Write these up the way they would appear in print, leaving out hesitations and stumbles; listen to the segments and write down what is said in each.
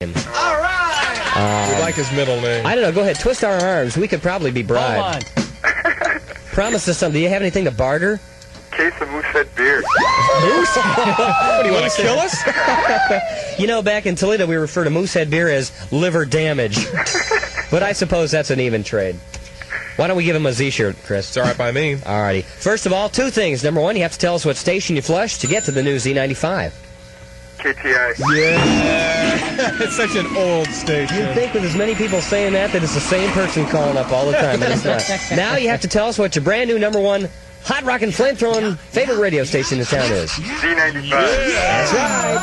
All right! We like his middle name. I don't know. Go ahead. Twist our arms. We could probably be bribed. Promise us something. Do you have anything to barter? Case of Moosehead beer. Moose? What, do you want to kill us? You know, back in Toledo, we refer to Moosehead beer as liver damage. But I suppose that's an even trade. Why don't we give him a Z-shirt, Chris? It's all right by me. All righty. First of all, two things. Number one, you have to tell us what station you flushed to get to the new Z95. KTI. Yeah. It's such an old station. You'd think with as many people saying that it's the same person calling up all the time, but it's not. Now you have to tell us what your brand new number one hot rockin' flame-throwing favorite radio station in town is. Z95. That's right.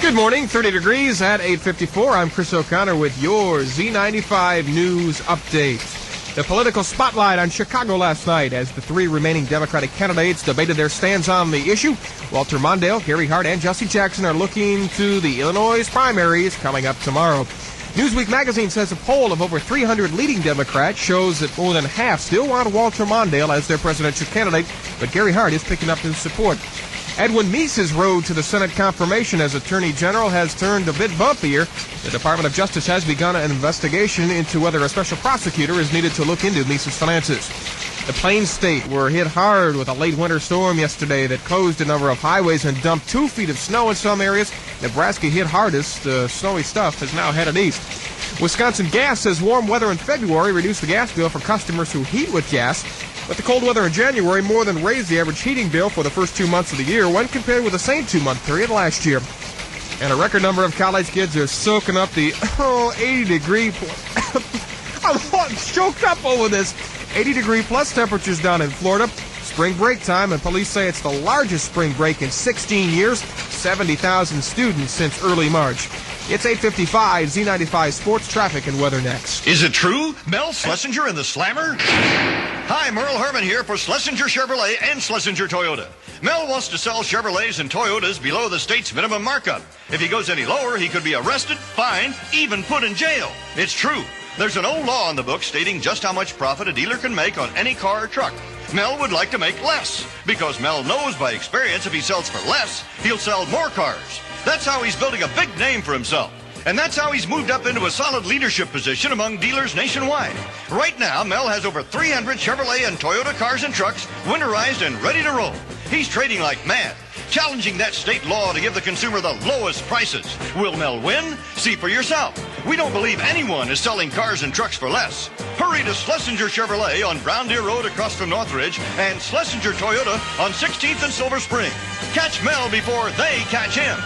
Good morning, 30 degrees at 8:54. I'm Chris O'Connor with your Z95 News Update. The political spotlight on Chicago last night as the three remaining Democratic candidates debated their stands on the issue. Walter Mondale, Gary Hart, and Jesse Jackson are looking to the Illinois primaries coming up tomorrow. Newsweek magazine says a poll of over 300 leading Democrats shows that more than half still want Walter Mondale as their presidential candidate, but Gary Hart is picking up his support. Edwin Meese's road to the Senate confirmation as Attorney General has turned a bit bumpier. The Department of Justice has begun an investigation into whether a special prosecutor is needed to look into Meese's finances. The Plains State were hit hard with a late winter storm yesterday that closed a number of highways and dumped 2 feet of snow in some areas. Nebraska hit hardest. The snowy stuff has now headed east. Wisconsin Gas says warm weather in February reduced the gas bill for customers who heat with gas. But the cold weather in January more than raised the average heating bill for the first 2 months of the year when compared with the same 2-month period last year. And a record number of college kids are soaking up the 80-degree... I'm choked up over this. 80-degree plus temperatures down in Florida. Spring break time, and police say it's the largest spring break in 16 years. 70,000 students since early March. It's 8:55, Z95 Sports, Traffic, and Weather next. Is it true? Mel Schlesinger and the Slammer? Hi, Merle Herman here for Schlesinger Chevrolet and Schlesinger Toyota. Mel wants to sell Chevrolets and Toyotas below the state's minimum markup. If he goes any lower, he could be arrested, fined, even put in jail. It's true. There's an old law in the book stating just how much profit a dealer can make on any car or truck. Mel would like to make less, because Mel knows by experience if he sells for less, he'll sell more cars. That's how he's building a big name for himself. And that's how he's moved up into a solid leadership position among dealers nationwide. Right now, Mel has over 300 Chevrolet and Toyota cars and trucks, winterized and ready to roll. He's trading like mad, challenging that state law to give the consumer the lowest prices. Will Mel win? See for yourself. We don't believe anyone is selling cars and trucks for less. Hurry to Schlesinger Chevrolet on Brown Deer Road across from Northridge and Schlesinger Toyota on 16th and Silver Spring. Catch Mel before they catch him.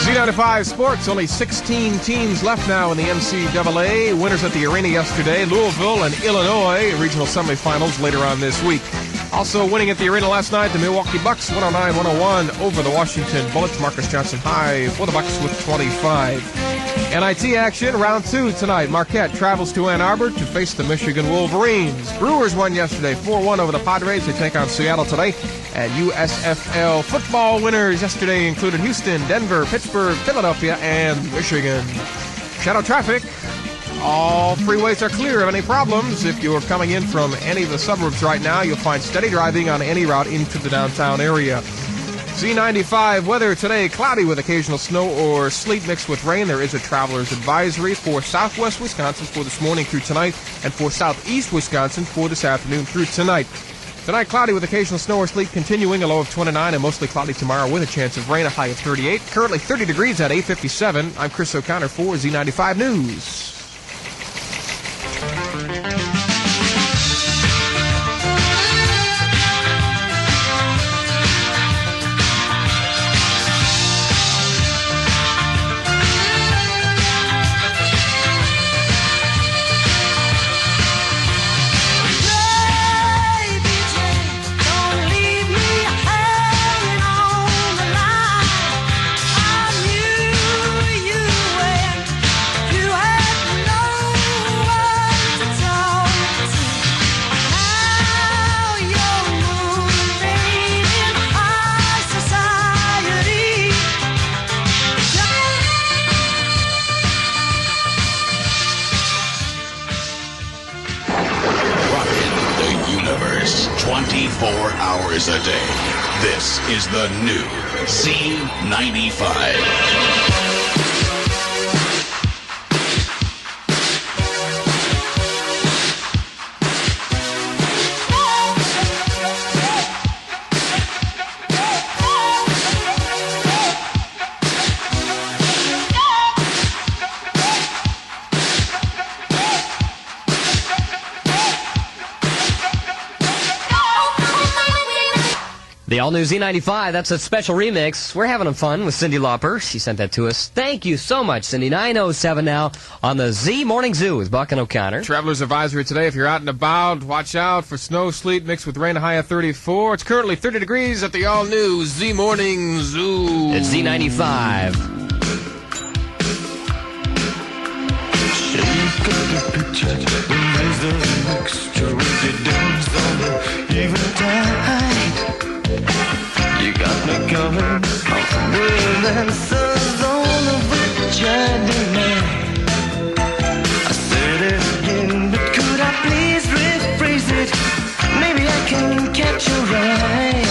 Z95 Sports, only 16 teams left now in the NCAA. Winners at the arena yesterday, Louisville and Illinois, regional semifinals later on this week. Also winning at the arena last night, the Milwaukee Bucks 109-101 over the Washington Bullets. Marcus Johnson high for the Bucks with 25. NIT action, round 2 tonight. Marquette travels to Ann Arbor to face the Michigan Wolverines. Brewers won yesterday 4-1 over the Padres. They take on Seattle today. And USFL football winners yesterday included Houston, Denver, Pittsburgh, Philadelphia, and Michigan. Shadow traffic. All freeways are clear of any problems. If you're coming in from any of the suburbs right now, you'll find steady driving on any route into the downtown area. Z95 weather today, cloudy with occasional snow or sleet mixed with rain. There is a traveler's advisory for southwest Wisconsin for this morning through tonight and for southeast Wisconsin for this afternoon through tonight. Tonight, cloudy with occasional snow or sleet continuing, a low of 29, and mostly cloudy tomorrow with a chance of rain, a high of 38. Currently 30 degrees at 8:57. I'm Chris O'Connor for Z95 News. hours a day. This is the new Z95. The all-new Z95, that's a special remix. We're having fun with Cyndi Lauper. She sent that to us. Thank you so much, Cyndi. 9:07 now on the Z Morning Zoo with Buck and O'Connor. Traveler's advisory today. If you're out and about, watch out for snow, sleet mixed with rain, a high of 34. It's currently 30 degrees at the all-new Z Morning Zoo. It's Z95. You got me coming off the world answers all of which I deny. I said it again, but could I please rephrase it? Maybe I can catch your eye.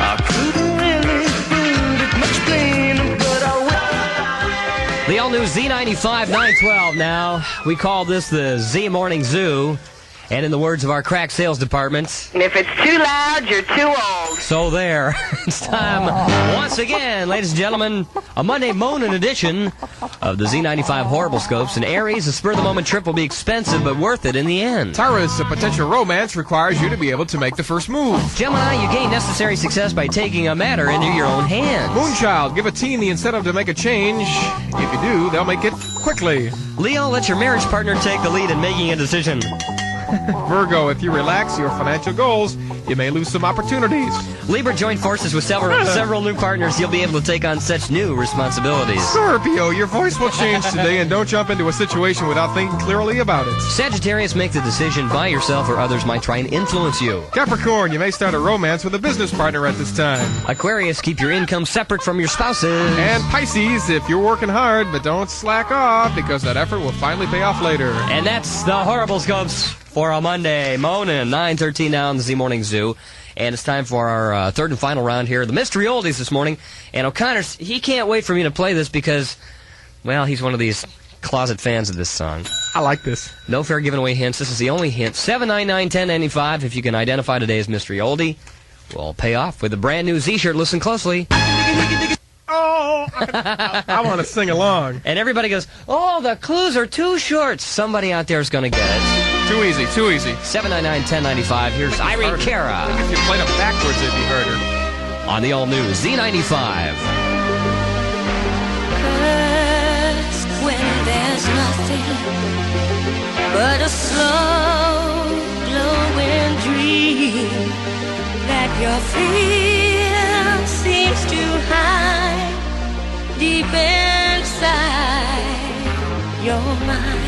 I couldn't really put it much plainer, but I will. The all-new Z95 912 now. We call this the Z Morning Zoo. And in the words of our crack sales department, And if it's too loud, you're too old. so there. It's time, once again, ladies and gentlemen, a Monday morning edition of the Z95 Horrible Scopes. And Aries, a spur-of-the-moment trip will be expensive, but worth it in the end. Taurus, a potential romance requires you to be able to make the first move. Gemini, you gain necessary success by taking a matter into your own hands. Moonchild, give a teen the incentive to make a change. If you do, they'll make it quickly. Leo, let your marriage partner take the lead in making a decision. Virgo, if you relax your financial goals, you may lose some opportunities. Libra, join forces with several new partners. You'll be able to take on such new responsibilities. Scorpio, your voice will change today, and don't jump into a situation without thinking clearly about it. Sagittarius, make the decision by yourself or others might try and influence you. Capricorn, you may start a romance with a business partner at this time. Aquarius, keep your income separate from your spouses. And Pisces, if you're working hard, but don't slack off, because that effort will finally pay off later. And that's the Horrible Scopes for a Monday morning, 9:13 now on the Z Morning Zoo. And it's time for our third and final round here, the Mystery Oldies this morning. And O'Connor's, he can't wait for me to play this because, well, he's one of these closet fans of this song. I like this. No fair giving away hints. This is the only hint. 799-1095. If you can identify today's Mystery Oldie, we'll pay off with a brand new Z-shirt. Listen closely. Oh, I want to sing along. And everybody goes, oh, the clues are too short. Somebody out there is going to get it. Too easy, too easy. 799-1095. Here's Irene Cara If you played them backwards, it'd be harder. on the all-new Z95. First, when there's nothing but a slow glowing dream that your fear seems to hide deep inside your mind.